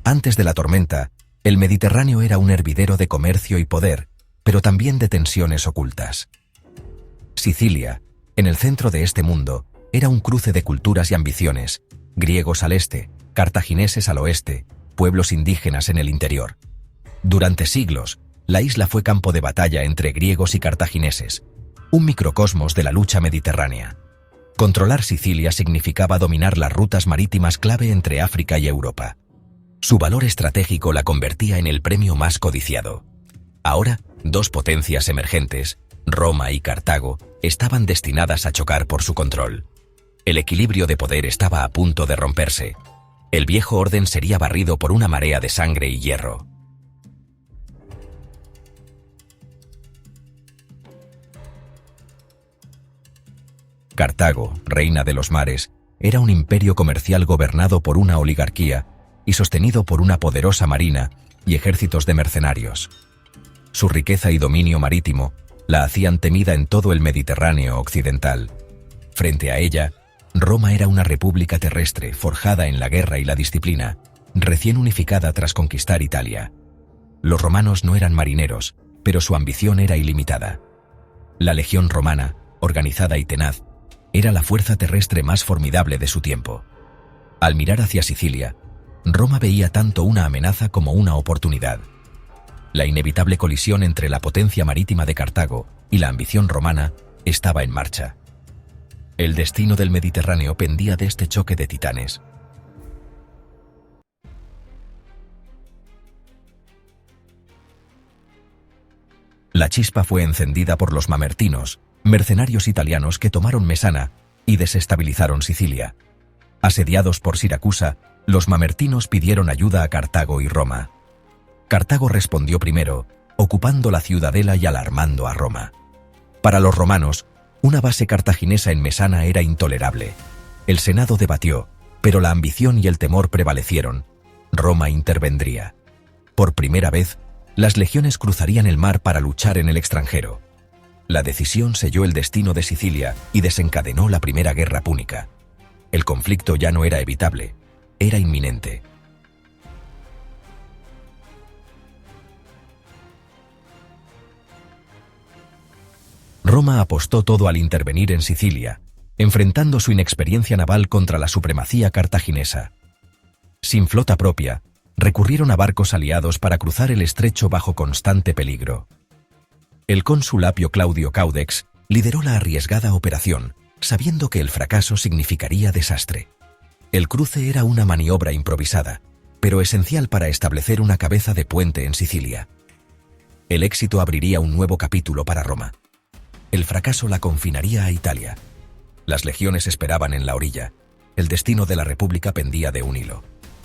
Antes de la tormenta, el Mediterráneo era un hervidero de comercio y poder, pero también de tensiones ocultas. Sicilia, en el centro de este mundo, era un cruce de culturas y ambiciones, griegos al este, cartagineses al oeste, pueblos indígenas en el interior. Durante siglos, la isla fue campo de batalla entre griegos y cartagineses, un microcosmos de la lucha mediterránea. Controlar Sicilia significaba dominar las rutas marítimas clave entre África y Europa. Su valor estratégico la convertía en el premio más codiciado. Ahora, dos potencias emergentes, Roma y Cartago, estaban destinadas a chocar por su control. El equilibrio de poder estaba a punto de romperse. El viejo orden sería barrido por una marea de sangre y hierro. Cartago, reina de los mares, era un imperio comercial gobernado por una oligarquía y sostenido por una poderosa marina y ejércitos de mercenarios. Su riqueza y dominio marítimo la hacían temida en todo el Mediterráneo occidental. Frente a ella, Roma era una república terrestre forjada en la guerra y la disciplina, recién unificada tras conquistar Italia. Los romanos no eran marineros, pero su ambición era ilimitada. La legión romana, organizada y tenaz, era la fuerza terrestre más formidable de su tiempo. Al mirar hacia Sicilia, Roma veía tanto una amenaza como una oportunidad. La inevitable colisión entre la potencia marítima de Cartago y la ambición romana estaba en marcha. El destino del Mediterráneo pendía de este choque de titanes. La chispa fue encendida por los mamertinos, mercenarios italianos que tomaron Mesana y desestabilizaron Sicilia. Asediados por Siracusa, los mamertinos pidieron ayuda a Cartago y Roma. Cartago respondió primero, ocupando la ciudadela y alarmando a Roma. Para los romanos, una base cartaginesa en Mesana era intolerable. El Senado debatió, pero la ambición y el temor prevalecieron. Roma intervendría. Por primera vez, las legiones cruzarían el mar para luchar en el extranjero. La decisión selló el destino de Sicilia y desencadenó la Primera Guerra Púnica. El conflicto ya no era evitable, era inminente. Roma apostó todo al intervenir en Sicilia, enfrentando su inexperiencia naval contra la supremacía cartaginesa. Sin flota propia, recurrieron a barcos aliados para cruzar el estrecho bajo constante peligro. El cónsul Apio Claudio Caudex lideró la arriesgada operación, sabiendo que el fracaso significaría desastre. El cruce era una maniobra improvisada, pero esencial para establecer una cabeza de puente en Sicilia. El éxito abriría un nuevo capítulo para Roma. El fracaso la confinaría a Italia. Las legiones esperaban en la orilla. El destino de la República pendía de un hilo.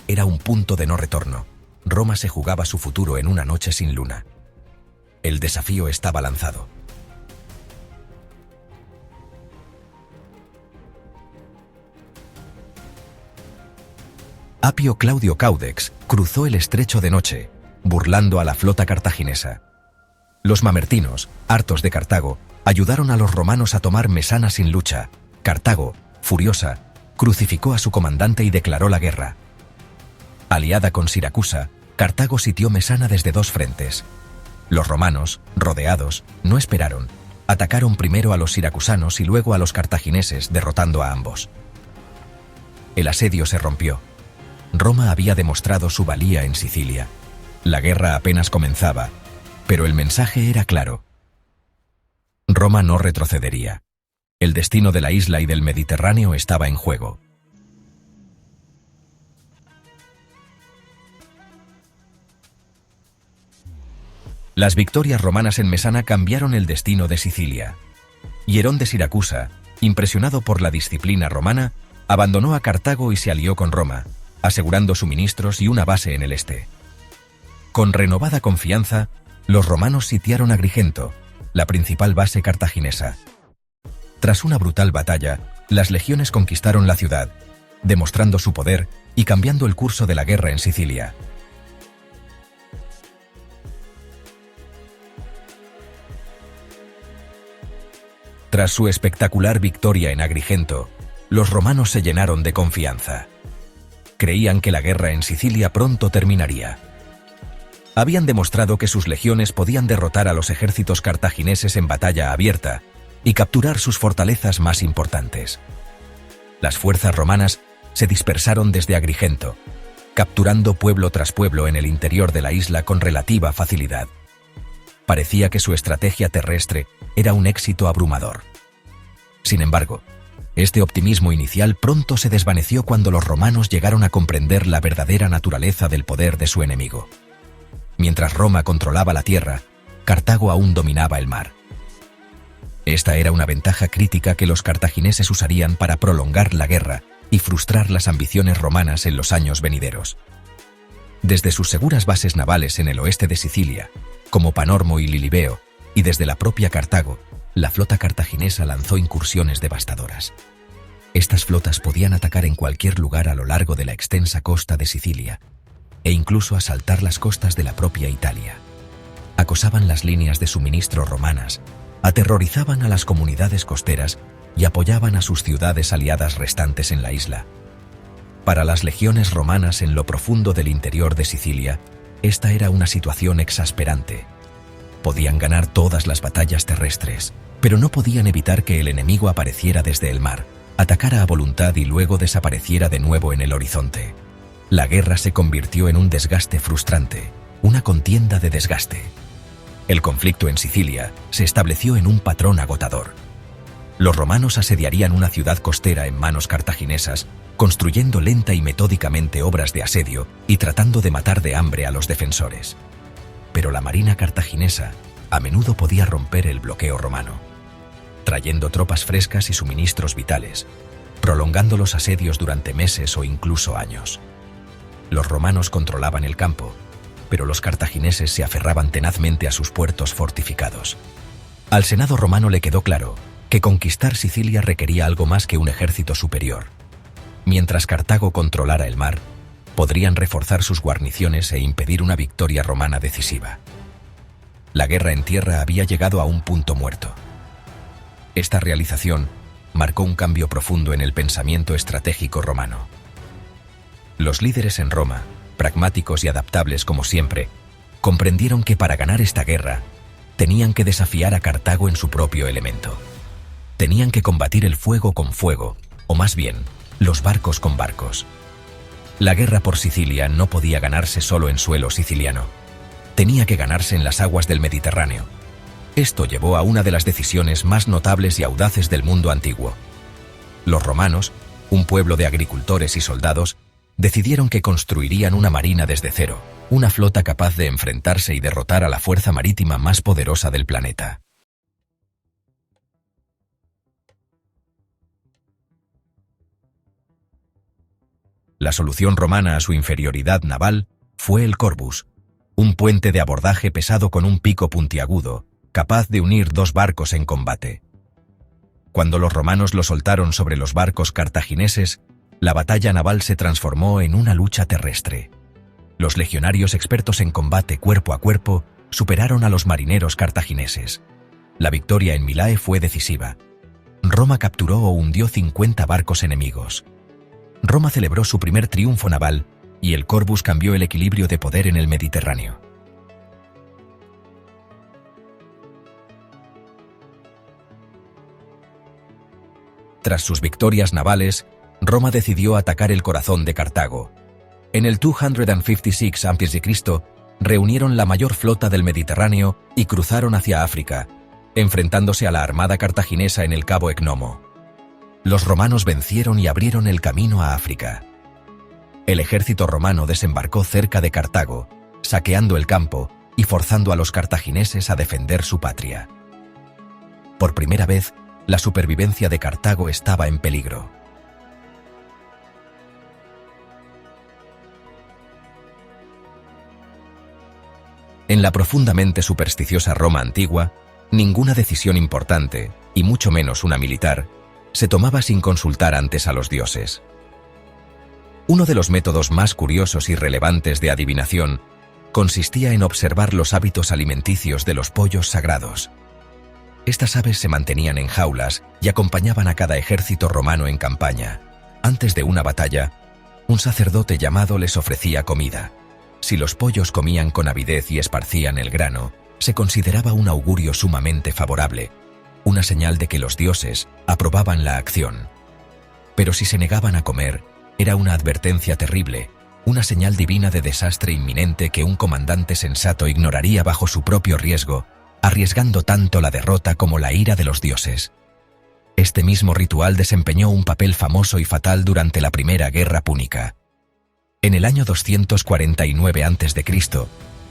Era un punto de no retorno. Roma se jugaba su futuro en una noche sin luna. El desafío estaba lanzado. Apio Claudio Caudex cruzó el estrecho de noche, burlando a la flota cartaginesa. Los mamertinos, hartos de Cartago, ayudaron a los romanos a tomar Mesana sin lucha. Cartago, furiosa, crucificó a su comandante y declaró la guerra. Aliada con Siracusa, Cartago sitió Mesana desde dos frentes. Los romanos, rodeados, no esperaron. Atacaron primero a los siracusanos y luego a los cartagineses, derrotando a ambos. El asedio se rompió. Roma había demostrado su valía en Sicilia. La guerra apenas comenzaba, pero el mensaje era claro. Roma no retrocedería. El destino de la isla y del Mediterráneo estaba en juego. Las victorias romanas en Mesana cambiaron el destino de Sicilia. Hierón de Siracusa, impresionado por la disciplina romana, abandonó a Cartago y se alió con Roma, asegurando suministros y una base en el este. Con renovada confianza, los romanos sitiaron Agrigento, la principal base cartaginesa. Tras una brutal batalla, las legiones conquistaron la ciudad, demostrando su poder y cambiando el curso de la guerra en Sicilia. Tras su espectacular victoria en Agrigento, los romanos se llenaron de confianza. Creían que la guerra en Sicilia pronto terminaría. Habían demostrado que sus legiones podían derrotar a los ejércitos cartagineses en batalla abierta y capturar sus fortalezas más importantes. Las fuerzas romanas se dispersaron desde Agrigento, capturando pueblo tras pueblo en el interior de la isla con relativa facilidad. Parecía que su estrategia terrestre era un éxito abrumador. Sin embargo, este optimismo inicial pronto se desvaneció cuando los romanos llegaron a comprender la verdadera naturaleza del poder de su enemigo. Mientras Roma controlaba la tierra, Cartago aún dominaba el mar. Esta era una ventaja crítica que los cartagineses usarían para prolongar la guerra y frustrar las ambiciones romanas en los años venideros. Desde sus seguras bases navales en el oeste de Sicilia, como Panormo y Lilibeo, y desde la propia Cartago, la flota cartaginesa lanzó incursiones devastadoras. Estas flotas podían atacar en cualquier lugar a lo largo de la extensa costa de Sicilia, e incluso asaltar las costas de la propia Italia. Acosaban las líneas de suministro romanas, aterrorizaban a las comunidades costeras y apoyaban a sus ciudades aliadas restantes en la isla. Para las legiones romanas en lo profundo del interior de Sicilia, esta era una situación exasperante. Podían ganar todas las batallas terrestres, pero no podían evitar que el enemigo apareciera desde el mar, atacara a voluntad y luego desapareciera de nuevo en el horizonte. La guerra se convirtió en un desgaste frustrante, una contienda de desgaste. El conflicto en Sicilia se estableció en un patrón agotador. Los romanos asediarían una ciudad costera en manos cartaginesas, construyendo lenta y metódicamente obras de asedio y tratando de matar de hambre a los defensores. Pero la marina cartaginesa a menudo podía romper el bloqueo romano, trayendo tropas frescas y suministros vitales, prolongando los asedios durante meses o incluso años. Los romanos controlaban el campo, pero los cartagineses se aferraban tenazmente a sus puertos fortificados. Al Senado romano le quedó claro que conquistar Sicilia requería algo más que un ejército superior. Mientras Cartago controlara el mar, podrían reforzar sus guarniciones e impedir una victoria romana decisiva. La guerra en tierra había llegado a un punto muerto. Esta realización marcó un cambio profundo en el pensamiento estratégico romano. Los líderes en Roma, pragmáticos y adaptables como siempre, comprendieron que para ganar esta guerra, tenían que desafiar a Cartago en su propio elemento. Tenían que combatir el fuego con fuego, o más bien, los barcos con barcos. La guerra por Sicilia no podía ganarse solo en suelo siciliano. Tenía que ganarse en las aguas del Mediterráneo. Esto llevó a una de las decisiones más notables y audaces del mundo antiguo. Los romanos, un pueblo de agricultores y soldados, decidieron que construirían una marina desde cero, una flota capaz de enfrentarse y derrotar a la fuerza marítima más poderosa del planeta. La solución romana a su inferioridad naval fue el Corvus, un puente de abordaje pesado con un pico puntiagudo, capaz de unir dos barcos en combate. Cuando los romanos lo soltaron sobre los barcos cartagineses, la batalla naval se transformó en una lucha terrestre. Los legionarios expertos en combate cuerpo a cuerpo superaron a los marineros cartagineses. La victoria en Milae fue decisiva. Roma capturó o hundió 50 barcos enemigos. Roma celebró su primer triunfo naval y el Corvus cambió el equilibrio de poder en el Mediterráneo. Tras sus victorias navales, Roma decidió atacar el corazón de Cartago. En el 256 a.C., reunieron la mayor flota del Mediterráneo y cruzaron hacia África, enfrentándose a la armada cartaginesa en el Cabo Ecnomo. Los romanos vencieron y abrieron el camino a África. El ejército romano desembarcó cerca de Cartago, saqueando el campo y forzando a los cartagineses a defender su patria. Por primera vez, la supervivencia de Cartago estaba en peligro. En la profundamente supersticiosa Roma antigua, ninguna decisión importante, y mucho menos una militar, se tomaba sin consultar antes a los dioses. Uno de los métodos más curiosos y relevantes de adivinación consistía en observar los hábitos alimenticios de los pollos sagrados. Estas aves se mantenían en jaulas y acompañaban a cada ejército romano en campaña. Antes de una batalla, Un sacerdote llamado les ofrecía comida. Si los pollos comían con avidez y esparcían el grano, se consideraba un augurio sumamente favorable, una señal de que los dioses aprobaban la acción. Pero si se negaban a comer, era una advertencia terrible, una señal divina de desastre inminente que un comandante sensato ignoraría bajo su propio riesgo, arriesgando tanto la derrota como la ira de los dioses. Este mismo ritual desempeñó un papel famoso y fatal durante la Primera Guerra Púnica. En el año 249 a.C.,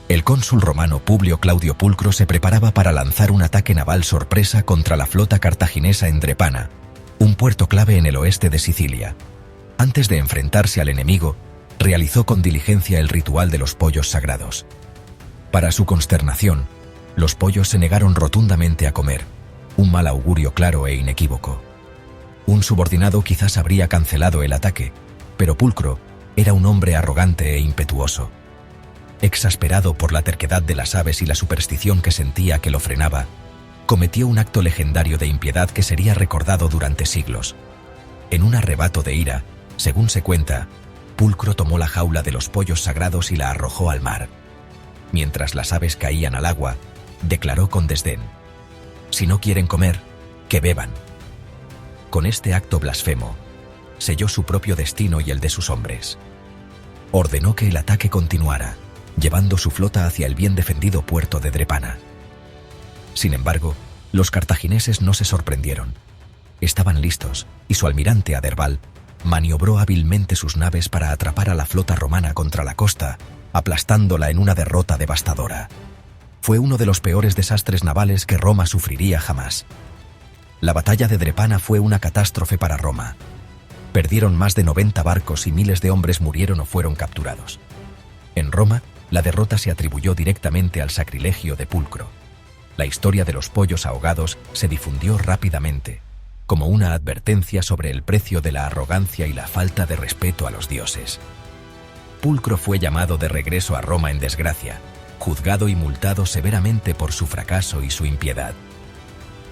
el cónsul romano Publio Claudio Pulcro se preparaba para lanzar un ataque naval sorpresa contra la flota cartaginesa en Drepana, un puerto clave en el oeste de Sicilia. Antes de enfrentarse al enemigo, realizó con diligencia el ritual de los pollos sagrados. Para su consternación, los pollos se negaron rotundamente a comer, un mal augurio claro e inequívoco. Un subordinado quizás habría cancelado el ataque, pero Pulcro era un hombre arrogante e impetuoso. Exasperado por la terquedad de las aves y la superstición que sentía que lo frenaba, cometió un acto legendario de impiedad que sería recordado durante siglos. En un arrebato de ira, según se cuenta, Pulcro tomó la jaula de los pollos sagrados y la arrojó al mar. Mientras las aves caían al agua, declaró con desdén: «Si no quieren comer, que beban». Con este acto blasfemo, selló su propio destino y el de sus hombres. Ordenó que el ataque continuara, llevando su flota hacia el bien defendido puerto de Drepana. Sin embargo, los cartagineses no se sorprendieron. Estaban listos, y su almirante Aderbal maniobró hábilmente sus naves para atrapar a la flota romana contra la costa, aplastándola en una derrota devastadora. Fue uno de los peores desastres navales que Roma sufriría jamás. La batalla de Drepana fue una catástrofe para Roma. Perdieron más de 90 barcos y miles de hombres murieron o fueron capturados. En Roma, la derrota se atribuyó directamente al sacrilegio de Pulcro. La historia de los pollos ahogados se difundió rápidamente, como una advertencia sobre el precio de la arrogancia y la falta de respeto a los dioses. Pulcro fue llamado de regreso a Roma en desgracia, juzgado y multado severamente por su fracaso y su impiedad.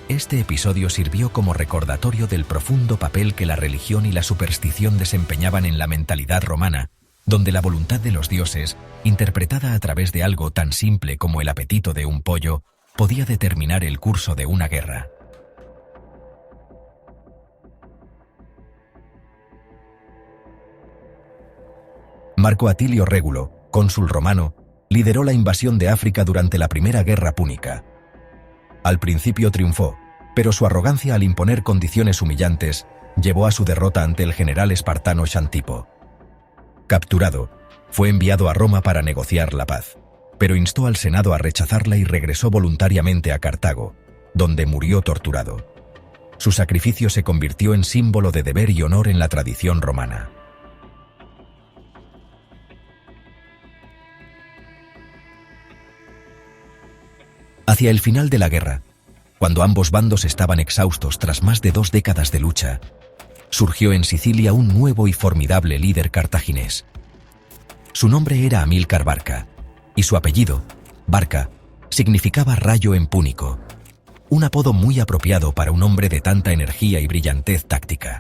Este episodio sirvió como recordatorio del profundo papel que la religión y la superstición desempeñaban en la mentalidad romana, donde la voluntad de los dioses, interpretada a través de algo tan simple como el apetito de un pollo, podía determinar el curso de una guerra. Marco Atilio Régulo, cónsul romano, lideró la invasión de África durante la Primera Guerra Púnica. Al principio triunfó, pero su arrogancia al imponer condiciones humillantes llevó a su derrota ante el general espartano Xantipo. Capturado, fue enviado a Roma para negociar la paz, pero instó al Senado a rechazarla y regresó voluntariamente a Cartago, donde murió torturado. Su sacrificio se convirtió en símbolo de deber y honor en la tradición romana. Hacia el final de la guerra, cuando ambos bandos estaban exhaustos tras más de 2 décadas de lucha, surgió en Sicilia un nuevo y formidable líder cartaginés. Su nombre era Amílcar Barca, y su apellido, Barca, significaba rayo en púnico, un apodo muy apropiado para un hombre de tanta energía y brillantez táctica.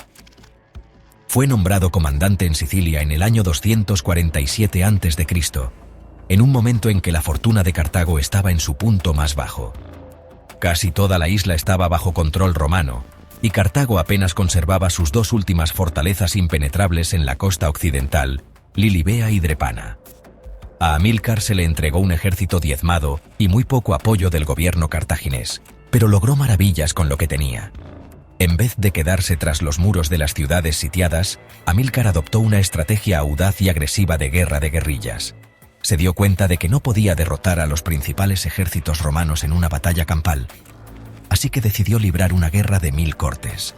Fue nombrado comandante en Sicilia en el año 247 a.C., en un momento en que la fortuna de Cartago estaba en su punto más bajo. Casi toda la isla estaba bajo control romano, y Cartago apenas conservaba sus 2 últimas fortalezas impenetrables en la costa occidental, Lilibea y Drepana. A Amílcar se le entregó un ejército diezmado y muy poco apoyo del gobierno cartaginés, pero logró maravillas con lo que tenía. En vez de quedarse tras los muros de las ciudades sitiadas, Amílcar adoptó una estrategia audaz y agresiva de guerra de guerrillas. Se dio cuenta de que no podía derrotar a los principales ejércitos romanos en una batalla campal, así que decidió librar una guerra de 1000 cortes.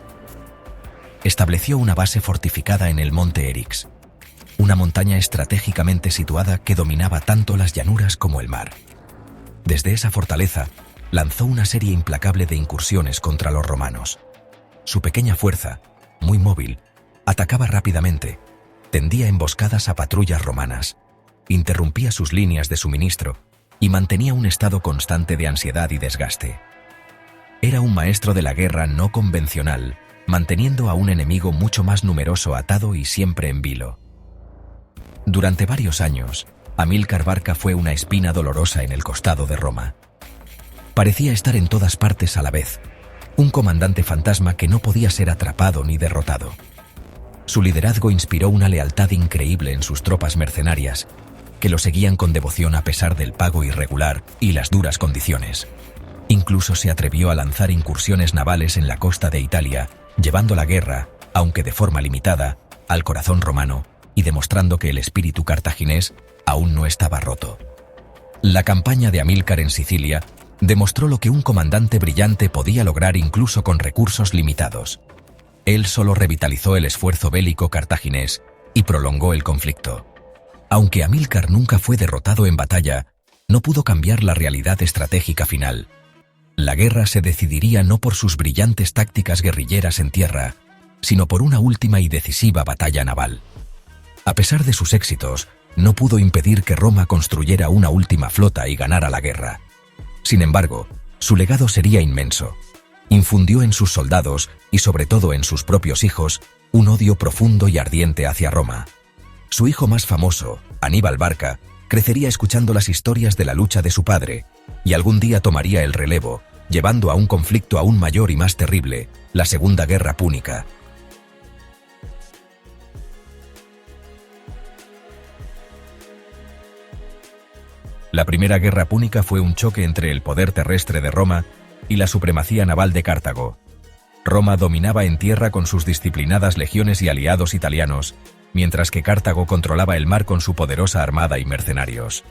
Estableció una base fortificada en el monte Erix, una montaña estratégicamente situada que dominaba tanto las llanuras como el mar. Desde esa fortaleza, lanzó una serie implacable de incursiones contra los romanos. Su pequeña fuerza, muy móvil, atacaba rápidamente, tendía emboscadas a patrullas romanas, interrumpía sus líneas de suministro y mantenía un estado constante de ansiedad y desgaste. Era un maestro de la guerra no convencional, manteniendo a un enemigo mucho más numeroso atado y siempre en vilo. Durante varios años, Amílcar Barca fue una espina dolorosa en el costado de Roma. Parecía estar en todas partes a la vez, un comandante fantasma que no podía ser atrapado ni derrotado. Su liderazgo inspiró una lealtad increíble en sus tropas mercenarias, que lo seguían con devoción a pesar del pago irregular y las duras condiciones. Incluso se atrevió a lanzar incursiones navales en la costa de Italia, llevando la guerra, aunque de forma limitada, al corazón romano y demostrando que el espíritu cartaginés aún no estaba roto. La campaña de Amílcar en Sicilia demostró lo que un comandante brillante podía lograr incluso con recursos limitados. Él solo revitalizó el esfuerzo bélico cartaginés y prolongó el conflicto. Aunque Amílcar nunca fue derrotado en batalla, no pudo cambiar la realidad estratégica final. La guerra se decidiría no por sus brillantes tácticas guerrilleras en tierra, sino por una última y decisiva batalla naval. A pesar de sus éxitos, no pudo impedir que Roma construyera una última flota y ganara la guerra. Sin embargo, su legado sería inmenso. Infundió en sus soldados, y sobre todo en sus propios hijos, un odio profundo y ardiente hacia Roma. Su hijo más famoso, Aníbal Barca, crecería escuchando las historias de la lucha de su padre, y algún día tomaría el relevo, llevando a un conflicto aún mayor y más terrible, la Segunda Guerra Púnica. La Primera Guerra Púnica fue un choque entre el poder terrestre de Roma y la supremacía naval de Cartago. Roma dominaba en tierra con sus disciplinadas legiones y aliados italianos, mientras que Cartago controlaba el mar con su poderosa armada y mercenarios.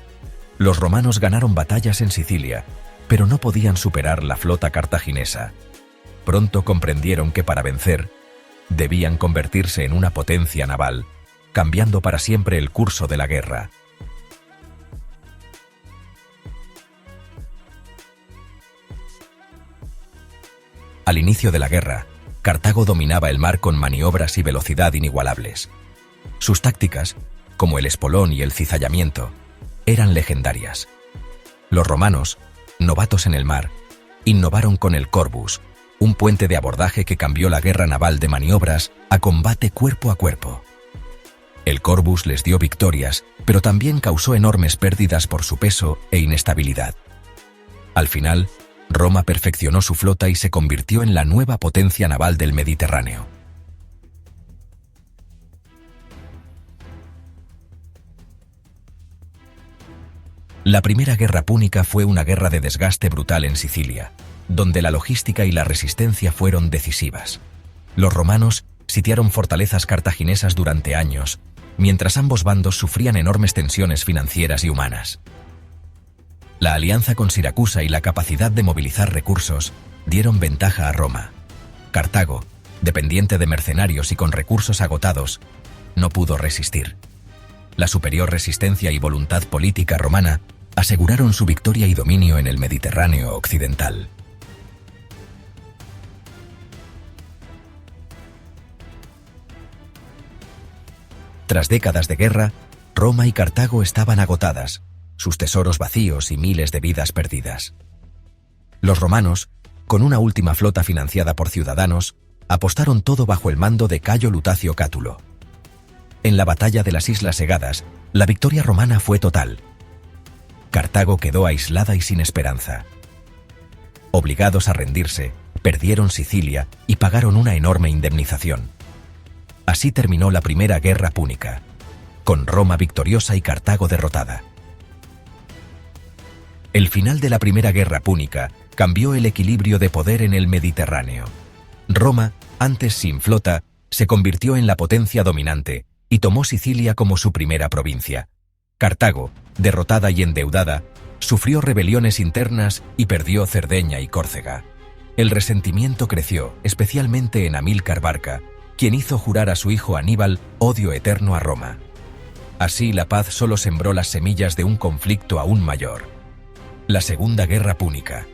Los romanos ganaron batallas en Sicilia, pero no podían superar la flota cartaginesa. Pronto comprendieron que para vencer, debían convertirse en una potencia naval, cambiando para siempre el curso de la guerra. Al inicio de la guerra, Cartago dominaba el mar con maniobras y velocidad inigualables. Sus tácticas, como el espolón y el cizallamiento, eran legendarias. Los romanos, novatos en el mar, innovaron con el Corvus, un puente de abordaje que cambió la guerra naval de maniobras a combate cuerpo a cuerpo. El Corvus les dio victorias, pero también causó enormes pérdidas por su peso e inestabilidad. Al final, Roma perfeccionó su flota y se convirtió en la nueva potencia naval del Mediterráneo. La Primera Guerra Púnica fue una guerra de desgaste brutal en Sicilia, donde la logística y la resistencia fueron decisivas. Los romanos sitiaron fortalezas cartaginesas durante años, mientras ambos bandos sufrían enormes tensiones financieras y humanas. La alianza con Siracusa y la capacidad de movilizar recursos dieron ventaja a Roma. Cartago, dependiente de mercenarios y con recursos agotados, no pudo resistir. La superior resistencia y voluntad política romana aseguraron su victoria y dominio en el Mediterráneo occidental. Tras décadas de guerra, Roma y Cartago estaban agotadas, sus tesoros vacíos y miles de vidas perdidas. Los romanos, con una última flota financiada por ciudadanos, apostaron todo bajo el mando de Cayo Lutacio Cátulo. En la batalla de las Islas Egadas, la victoria romana fue total. Cartago quedó aislada y sin esperanza. Obligados a rendirse, perdieron Sicilia y pagaron una enorme indemnización. Así terminó la Primera Guerra Púnica, con Roma victoriosa y Cartago derrotada. El final de la Primera Guerra Púnica cambió el equilibrio de poder en el Mediterráneo. Roma, antes sin flota, se convirtió en la potencia dominante y tomó Sicilia como su primera provincia. Cartago, derrotada y endeudada, sufrió rebeliones internas y perdió Cerdeña y Córcega. El resentimiento creció, especialmente en Amílcar Barca, quien hizo jurar a su hijo Aníbal odio eterno a Roma. Así la paz solo sembró las semillas de un conflicto aún mayor: la Segunda Guerra Púnica.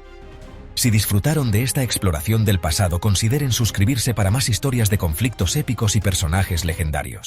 Si disfrutaron de esta exploración del pasado, consideren suscribirse para más historias de conflictos épicos y personajes legendarios.